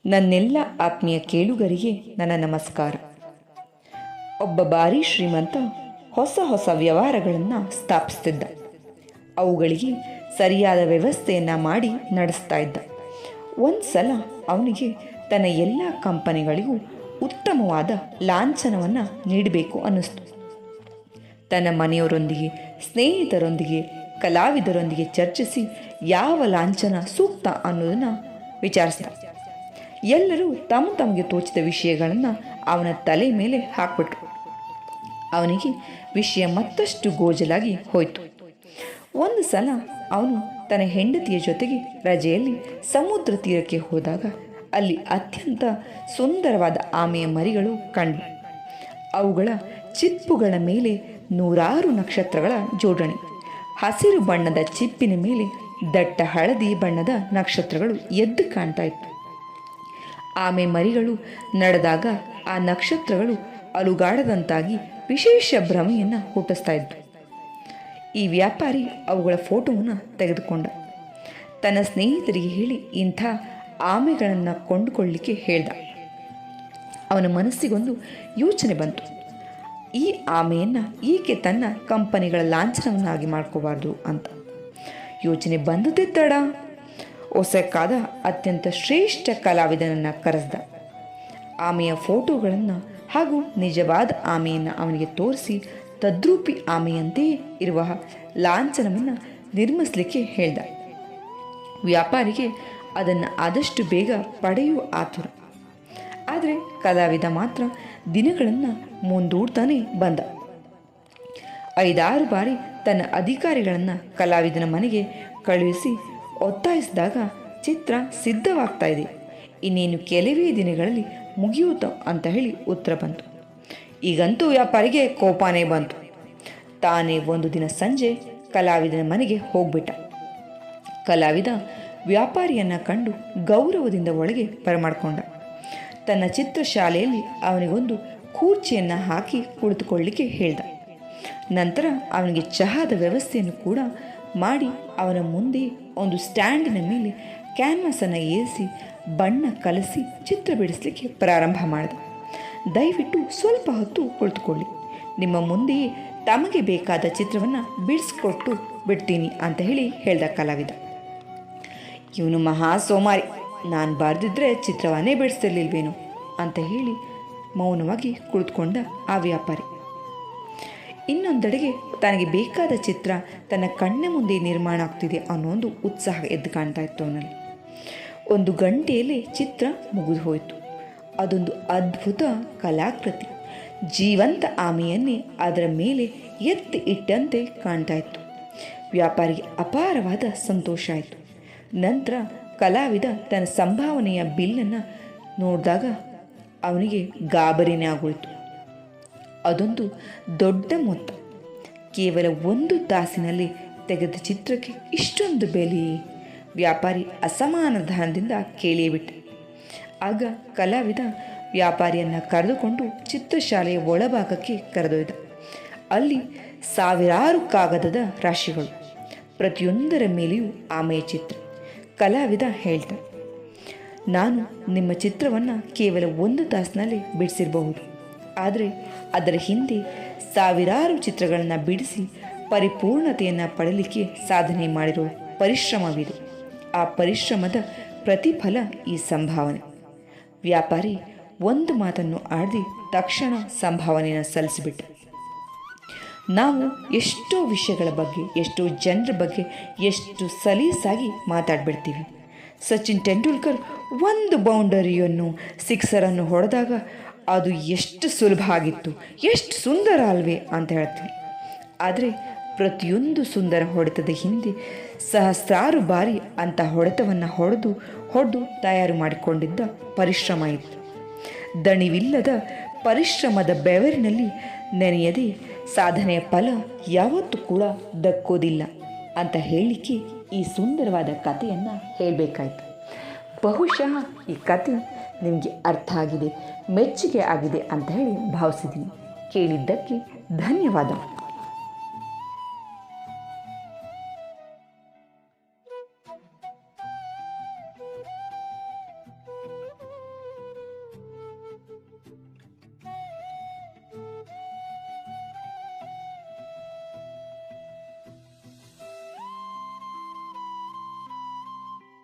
ನನ್ನೆಲ್ಲ ಆತ್ಮೀಯ ಕೇಳುಗರಿಗೆ ನನ್ನ ನಮಸ್ಕಾರ. ಒಬ್ಬ ಭಾರೀ ಶ್ರೀಮಂತ ಹೊಸ ಹೊಸ ವ್ಯವಹಾರಗಳನ್ನು ಸ್ಥಾಪಿಸ್ತಿದ್ದ. ಅವುಗಳಿಗೆ ಸರಿಯಾದ ವ್ಯವಸ್ಥೆಯನ್ನು ಮಾಡಿ ನಡೆಸ್ತಾ ಇದ್ದ. ಒಂದು ಸಲ ಅವನಿಗೆ ತನ್ನ ಎಲ್ಲ ಕಂಪನಿಗಳಿಗೂ ಉತ್ತಮವಾದ ಲಾಂಛನವನ್ನು ನೀಡಬೇಕು ಅನ್ನಿಸ್ತು. ತನ್ನ ಮನೆಯವರೊಂದಿಗೆ, ಸ್ನೇಹಿತರೊಂದಿಗೆ, ಕಲಾವಿದರೊಂದಿಗೆ ಚರ್ಚಿಸಿ ಯಾವ ಲಾಂಛನ ಸೂಕ್ತ ಅನ್ನೋದನ್ನು ವಿಚಾರಿಸಿದ. ಎಲ್ಲರೂ ತಮಗೆ ತೋಚಿದ ವಿಷಯಗಳನ್ನು ಅವನ ತಲೆ ಮೇಲೆ ಹಾಕ್ಬಿಟ್ರು. ಅವನಿಗೆ ವಿಷಯ ಮತ್ತಷ್ಟು ಗೋಜಲಾಗಿ ಹೋಯಿತು. ಒಂದು ಸಲ ಅವನು ತನ್ನ ಹೆಂಡತಿಯ ಜೊತೆಗೆ ರಜೆಯಲ್ಲಿ ಸಮುದ್ರ ತೀರಕ್ಕೆ ಹೋದಾಗ ಅಲ್ಲಿ ಅತ್ಯಂತ ಸುಂದರವಾದ ಆಮೆಯ ಮರಿಗಳು ಕಂಡು. ಅವುಗಳ ಚಿಪ್ಪುಗಳ ಮೇಲೆ 100 ನಕ್ಷತ್ರಗಳ ಜೋಡಣೆ. ಹಸಿರು ಬಣ್ಣದ ಚಿಪ್ಪಿನ ಮೇಲೆ ದಟ್ಟ ಹಳದಿ ಬಣ್ಣದ ನಕ್ಷತ್ರಗಳು ಎದ್ದು ಕಾಣ್ತಾ ಇತ್ತು. ಆಮೆ ಮರಿಗಳು ನಡೆದಾಗ ಆ ನಕ್ಷತ್ರಗಳು ಅಲುಗಾಡದಂತಾಗಿ ವಿಶೇಷ ಭ್ರಮೆಯನ್ನು ಹುಟ್ಟಿಸ್ತಾ ಇದ್ದು. ಈ ವ್ಯಾಪಾರಿ ಅವುಗಳ ಫೋಟೋವನ್ನು ತೆಗೆದುಕೊಂಡ. ತನ್ನ ಸ್ನೇಹಿತರಿಗೆ ಹೇಳಿ ಇಂಥ ಆಮೆಗಳನ್ನು ಕೊಂಡುಕೊಳ್ಳಲಿಕ್ಕೆ ಹೇಳ್ದ. ಅವನ ಮನಸ್ಸಿಗೊಂದು ಯೋಚನೆ ಬಂತು. ಈ ಆಮೆಯನ್ನು ಏಕೆ ತನ್ನ ಕಂಪನಿಗಳ ಲಾಂಛನವನ್ನಾಗಿ ಮಾಡ್ಕೋಬಾರ್ದು ಅಂತ ಯೋಚನೆ ಬಂದದ್ದೇ ತಡ. ಒಸಕಾದ ಅತ್ಯಂತ ಶ್ರೇಷ್ಠ ಕಲಾವಿದನನ್ನು ಕರೆಸ್ದ. ಆಮೆಯ ಫೋಟೋಗಳನ್ನು ಹಾಗೂ ನಿಜವಾದ ಆಮೆಯನ್ನು ಅವನಿಗೆ ತೋರಿಸಿ ತದ್ರೂಪಿ ಆಮೆಯಂತೆಯೇ ಇರುವ ಲಾಂಛನವನ್ನು ನಿರ್ಮಿಸಲಿಕ್ಕೆ ಹೇಳ್ದ. ವ್ಯಾಪಾರಿಗೆ ಅದನ್ನು ಆದಷ್ಟು ಬೇಗ ಪಡೆಯುವ ಆತುರ. ಆದರೆ ಕಲಾವಿದ ಮಾತ್ರ ದಿನಗಳನ್ನು ಮುಂದೂಡ್ತಾನೆ ಬಂದ. 5-6 ಬಾರಿ ತನ್ನ ಅಧಿಕಾರಿಗಳನ್ನು ಕಲಾವಿದನ ಮನೆಗೆ ಕಳುಹಿಸಿ ಒತ್ತಾಯಿಸಿದಾಗ ಚಿತ್ರ ಸಿದ್ಧವಾಗ್ತಾ ಇದೆ, ಇನ್ನೇನು ಕೆಲವೇ ದಿನಗಳಲ್ಲಿ ಮುಗಿಯುತ್ತೋ ಅಂತ ಹೇಳಿ ಉತ್ತರ ಬಂತು. ಈಗಂತೂ ವ್ಯಾಪಾರಿಗೆ ಕೋಪನೇ ಬಂತು. ತಾನೇ ಒಂದು ದಿನ ಸಂಜೆ ಕಲಾವಿದನ ಮನೆಗೆ ಹೋಗ್ಬಿಟ್ಟ. ಕಲಾವಿದ ವ್ಯಾಪಾರಿಯನ್ನು ಕಂಡು ಗೌರವದಿಂದ ಒಳಗೆ ಬರಮಾಡಿಕೊಂಡ. ತನ್ನ ಚಿತ್ರಶಾಲೆಯಲ್ಲಿ ಅವನಿಗೊಂದು ಕೂರ್ಚಿಯನ್ನು ಹಾಕಿ ಕುಳಿತುಕೊಳ್ಳಲಿಕ್ಕೆ ಹೇಳ್ದ. ನಂತರ ಅವನಿಗೆ ಚಹಾದ ವ್ಯವಸ್ಥೆಯನ್ನು ಕೂಡ ಮಾಡಿ ಅವನ ಮುಂದೆ ಒಂದು ಸ್ಟ್ಯಾಂಡಿನ ಮೇಲೆ ಕ್ಯಾನ್ವಾಸನ್ನು ಏರಿಸಿ ಬಣ್ಣ ಕಲಸಿ ಚಿತ್ರ ಬಿಡಿಸಲಿಕ್ಕೆ ಪ್ರಾರಂಭ ಮಾಡಿದ. ದಯವಿಟ್ಟು ಸ್ವಲ್ಪ ಹೊತ್ತು ಕುಳಿತುಕೊಳ್ಳಿ, ನಿಮ್ಮ ಮುಂದೆಯೇ ತಮಗೆ ಬೇಕಾದ ಚಿತ್ರವನ್ನು ಬಿಡಿಸ್ಕೊಟ್ಟು ಬಿಡ್ತೀನಿ ಅಂತ ಹೇಳ್ದ ಕಲಾವಿದ. ಇವನು ಮಹಾ ಸೋಮಾರಿ, ನಾನು ಬರೆದಿದ್ರೆ ಚಿತ್ರವನ್ನೇ ಬಿಡಿಸ್ತಿರ್ಲಿಲ್ವೇನು ಅಂತ ಹೇಳಿ ಮೌನವಾಗಿ ಕುಳಿತುಕೊಂಡ ಆ ವ್ಯಾಪಾರಿ. ಇನ್ನೊಂದೆಡೆಗೆ ತನಗೆ ಬೇಕಾದ ಚಿತ್ರ ತನ್ನ ಕಣ್ಣ ಮುಂದೆ ನಿರ್ಮಾಣ ಆಗ್ತಿದೆ ಅನ್ನೋ ಒಂದು ಉತ್ಸಾಹ ಎದ್ದು ಕಾಣ್ತಾ ಇತ್ತು ಅವನಲ್ಲಿ. 1 ಗಂಟೆಯಲ್ಲಿ ಚಿತ್ರ ಮುಗಿದು ಹೋಯಿತು. ಅದೊಂದು ಅದ್ಭುತ ಕಲಾಕೃತಿ. ಜೀವಂತ ಆಮೆಯನ್ನೇ ಅದರ ಮೇಲೆ ಎತ್ತಿ ಇಟ್ಟಂತೆ ಕಾಣ್ತಾ ಇತ್ತು. ವ್ಯಾಪಾರಿಗೆ ಅಪಾರವಾದ ಸಂತೋಷ ಆಯಿತು. ನಂತರ ಕಲಾವಿದ ತನ್ನ ಸಂಭಾವನೆಯ ಬಿಲ್ಲನ್ನು ನೋಡಿದಾಗ ಅವನಿಗೆ ಗಾಬರಿನೇ ಆಗೋಯಿತು. ಅದೊಂದು ದೊಡ್ಡ ಮೊತ್ತ. ಕೇವಲ 1 ತಾಸಿನಲ್ಲಿ ತೆಗೆದ ಚಿತ್ರಕ್ಕೆ ಇಷ್ಟೊಂದು ಬೆಲೆ? ವ್ಯಾಪಾರಿ ಅಸಮಾಧಾನದಿಂದ ಕೇಳಿಬಿಟ್ಟ. ಆಗ ಕಲಾವಿದ ವ್ಯಾಪಾರಿಯನ್ನು ಕರೆದುಕೊಂಡು ಚಿತ್ರಶಾಲೆಯ ಒಳಭಾಗಕ್ಕೆ ಕರೆದೊಯ್ದ. ಅಲ್ಲಿ ಸಾವಿರಾರು ಕಾಗದದ ರಾಶಿಗಳು, ಪ್ರತಿಯೊಂದರ ಮೇಲೆಯೂ ಆಮೆಯ ಚಿತ್ರ. ಕಲಾವಿದ ಹೇಳ್ದ, ನಾನು ನಿಮ್ಮ ಚಿತ್ರವನ್ನು ಕೇವಲ 1 ತಾಸಿನಲ್ಲಿ ಬಿಡಿಸಿರಬಹುದು, ಆದರೆ ಅದರ ಹಿಂದೆ ಸಾವಿರಾರು ಚಿತ್ರಗಳನ್ನು ಬಿಡಿಸಿ ಪರಿಪೂರ್ಣತೆಯನ್ನು ಪಡೆಯಲಿಕ್ಕೆ ಸಾಧನೆ ಮಾಡಿರೋ ಪರಿಶ್ರಮವಿದೆ. ಆ ಪರಿಶ್ರಮದ ಪ್ರತಿಫಲ ಈ ಸಂಭಾವನೆ. ವ್ಯಾಪಾರಿ ಒಂದು ಮಾತನ್ನು ಆಡಿ ತಕ್ಷಣ ಸಂಭಾವನೆಯನ್ನು ಸಲ್ಲಿಸಿಬಿಟ್ಟ. ನಾವು ಎಷ್ಟೋ ವಿಷಯಗಳ ಬಗ್ಗೆ, ಎಷ್ಟೋ ಜನರ ಬಗ್ಗೆ ಎಷ್ಟು ಸಲೀಸಾಗಿ ಮಾತಾಡ್ಬಿಡ್ತೀವಿ. ಸಚಿನ್ ತೆಂಡೂಲ್ಕರ್ 1 ಬೌಂಡರಿಯನ್ನು, ಸಿಕ್ಸರನ್ನು ಹೊಡೆದಾಗ ಅದು ಎಷ್ಟು ಸುಲಭ ಆಗಿತ್ತು, ಎಷ್ಟು ಸುಂದರ ಅಲ್ವೇ ಅಂತ ಹೇಳ್ತೀವಿ. ಆದರೆ ಪ್ರತಿಯೊಂದು ಸುಂದರ ಹೊಡೆತದ ಹಿಂದೆ ಸಹಸ್ರಾರು ಬಾರಿ ಅಂಥ ಹೊಡೆತವನ್ನು ಹೊಡೆದು ತಯಾರು ಮಾಡಿಕೊಂಡಿದ್ದ ಪರಿಶ್ರಮ ಇತ್ತು. ದಣಿವಿಲ್ಲದ ಪರಿಶ್ರಮದ ಬೆವರಿನಲ್ಲಿ ನೆನೆಯದೆ ಸಾಧನೆಯ ಫಲ ಯಾವತ್ತೂ ಕೂಡ ದಕ್ಕೋದಿಲ್ಲ ಅಂತ ಹೇಳಲಿಕ್ಕೆ ಈ ಸುಂದರವಾದ ಕಥೆಯನ್ನು ಹೇಳಬೇಕಾಯಿತು. ಬಹುಶಃ ಈ ಕತೆ ನಿಮಗೆ ಅರ್ಥ ಆಗಿದೆ, ಮೆಚ್ಚುಗೆ ಆಗಿದೆ ಅಂತ ಹೇಳಿ ಭಾವಿಸಿದ್ದೀನಿ. ಕೇಳಿದ್ದಕ್ಕೆ ಧನ್ಯವಾದ.